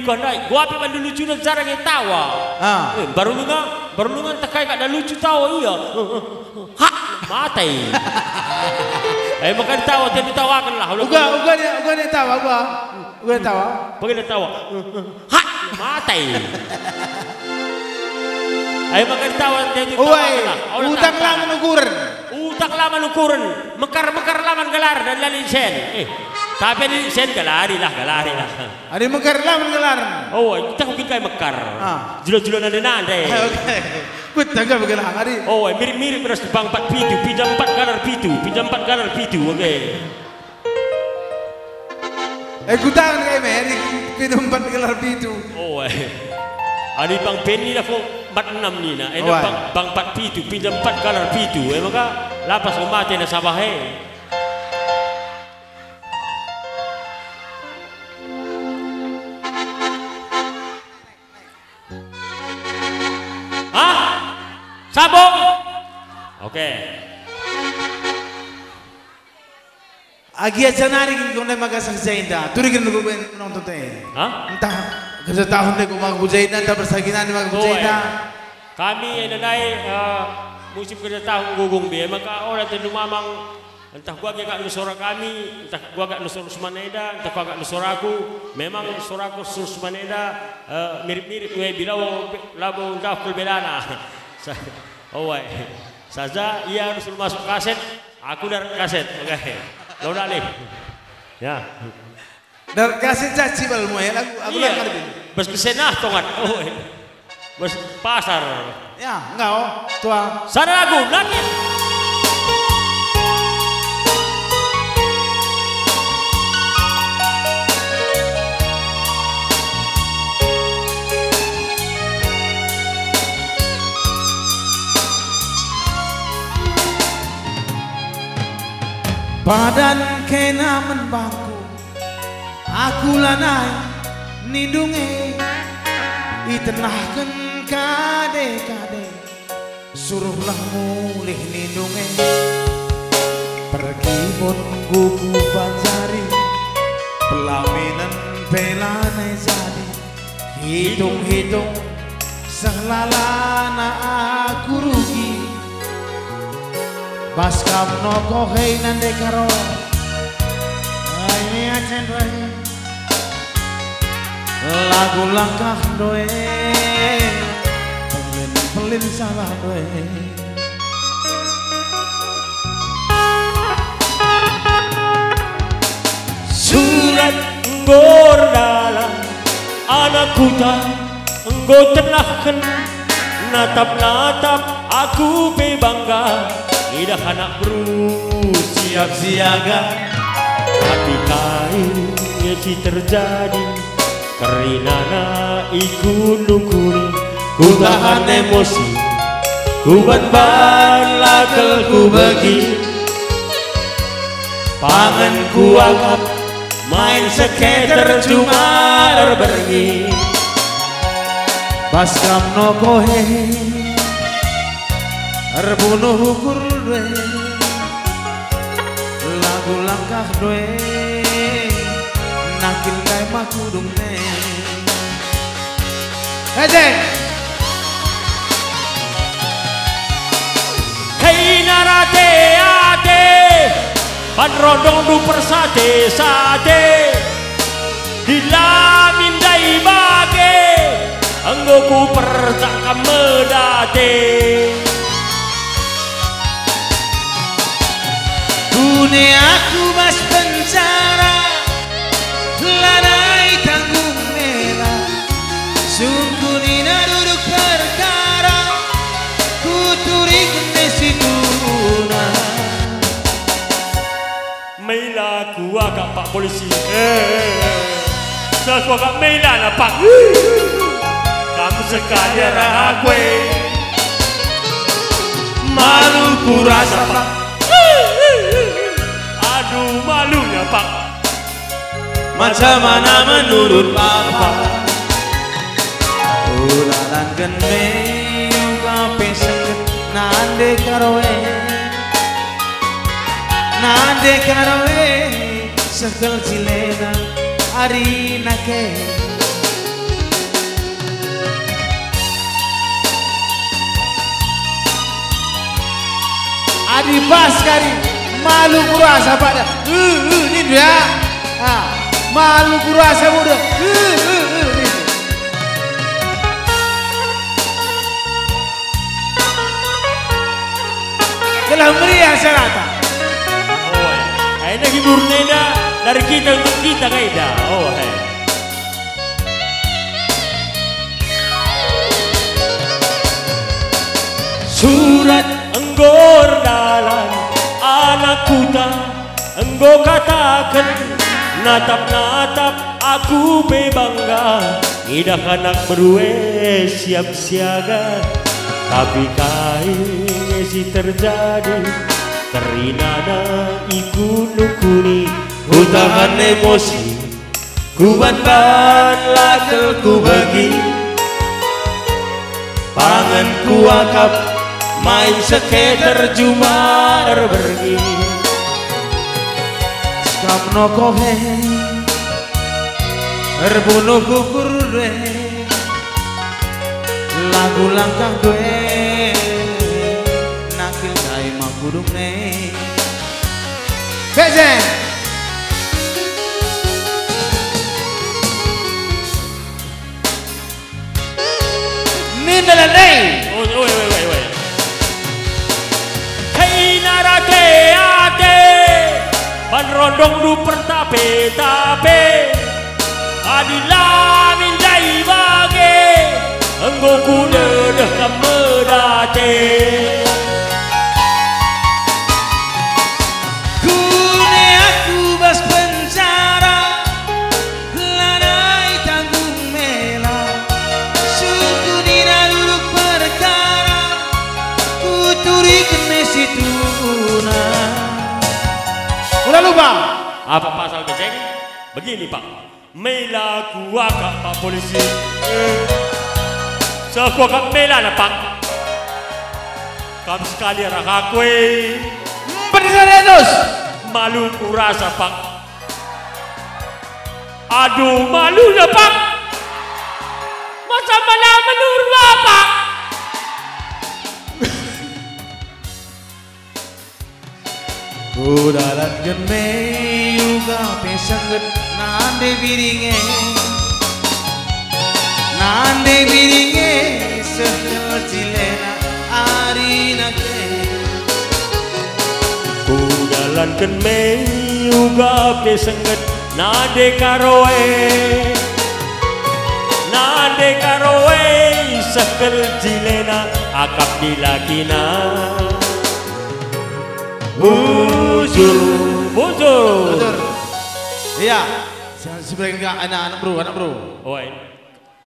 gua naik. Gua apa yang lucu dan cara kita tawa. Baru lunga takai kat dah lucu tawa iya. Hak matai. Makan tawa dia ditawakan lah. Uga ni tawa gua. Uga tawa. Bagi dia tawa. Hak matai. Makan tawa dia ditawakan lah. Utang lama nukuran. Utang lama nukuran. Mekar laman gelar dan lalin sen. Tapi ni sen galari lah. Ada mekar laman gelar. Oh, kita mungkin kayak mekar. Jual-jualan nade. Okey. Betul ke begitu hari? Oh, mirip beras bang 4 pitu, pinjam 4 galar pitu, okey. Kutangan kayak meri pinjam 4 galar pitu. Oh, ada bang Penny lah kok 46 ni nak. Bang 4 pitu, pinjam 4 galar pitu. Maka lapas mati na sabah Sabung. Oke. Agi aja nari kau nak makan sahaja. Turi kena kau nonton teh. Entah kerja tahun dek kau makan bujaina, entah persakinan makan bujaina. Kami naik musim kerja tahun gugung dia. Maka orang tentu mamang entah gua agak nusora kami, entah gua agak nusora Sumaneda, entah gua agak nusora aku. Memang nusora aku Sumaneda mirip-mirip gue bilau labu dafkul belana. Saja ia harus masuk kaset, aku dari kaset, oke. Lo dalih, ya. Dari kaset caci balmu ya, aku iya. Ngerti. Bos kesenah tongat, bos pasar. Ya, enggak tua. Sana lagu, lagi. Badan kena membangku, aku lanai nindungi, itenahkan kade-kade, suruhlah mulih nindungi, pergi pun gugu pancari, pelaminan pelane jadi, hitung-hitung selalana aku rugi. Baskam noko hei nande karo ini acen doe lagu langkah doe pelin salah doe surat gordalan anakku tak engkau tenahkan natap-natap aku bebangga. Idah anak berusia siap siaga, tapi kainnya si terjadi karena ikut nukuri, ku tahan emosi, ku ban lakal ku bagi, pangan ku anggap main skater cuma bergi, baskam nokohe terbunuh ukur due lagu langkah due nakil kai makudung ne Hei hei narate ate pan rodong du persate sate dilamin dai bage anggoku percak medate Kune aku mas penjara lanai tanggung merah sungkunina duduk perkara kuturi kene situna Meila ku agak pak polisi Sesuatu agak Meila lah pak kamu sekali arah gue malu ku rasa pak aduh malunya pak macam mana menurut papa ulalan gende kape seket nande karoe sekel cilena ari nake Adi Baskari Maluku rasa pada ini dia Maluku rasa muda telah meriah serata. Oh, ini hibur Neda dari kita untuk kita Kaida. Oh, surat enggor dalan anak kuda enggo katakan natap-natap aku bebangga idah anak berwe siap siaga tapi kain si terjadi terinana iku nukuni ku tahan emosi ku ban-ban lakel ku bagi pangan ku akap main seketer jumar bergi skam no kohe erbunuh kukur dwe lagu langkah dwe nakil kai makudung ne Beze Nindala ne Woi Hei narake ate ban rondong du pertape-tape adilamin dai bage enggo kuda dah kamedate kune aku bas penjara lanai tanggung mela suku dina duduk perkara kuturi kene situna udah lupa apa pasal keceng begini Pak mela kuaka Pak polisi sekuaka mela na Pak kami sekali rakakwe Perisarenos malu kurasa Pak aduh malunya Pak masa mana menurut Bapak Kudalat geme yuga pesangget nande biringe sehel cilena arina ke Kudalan geme yuga pesangget nande karoe sehel cilena akap dilakina Bujur. Iya, sebagai anak-anak bro. Oh,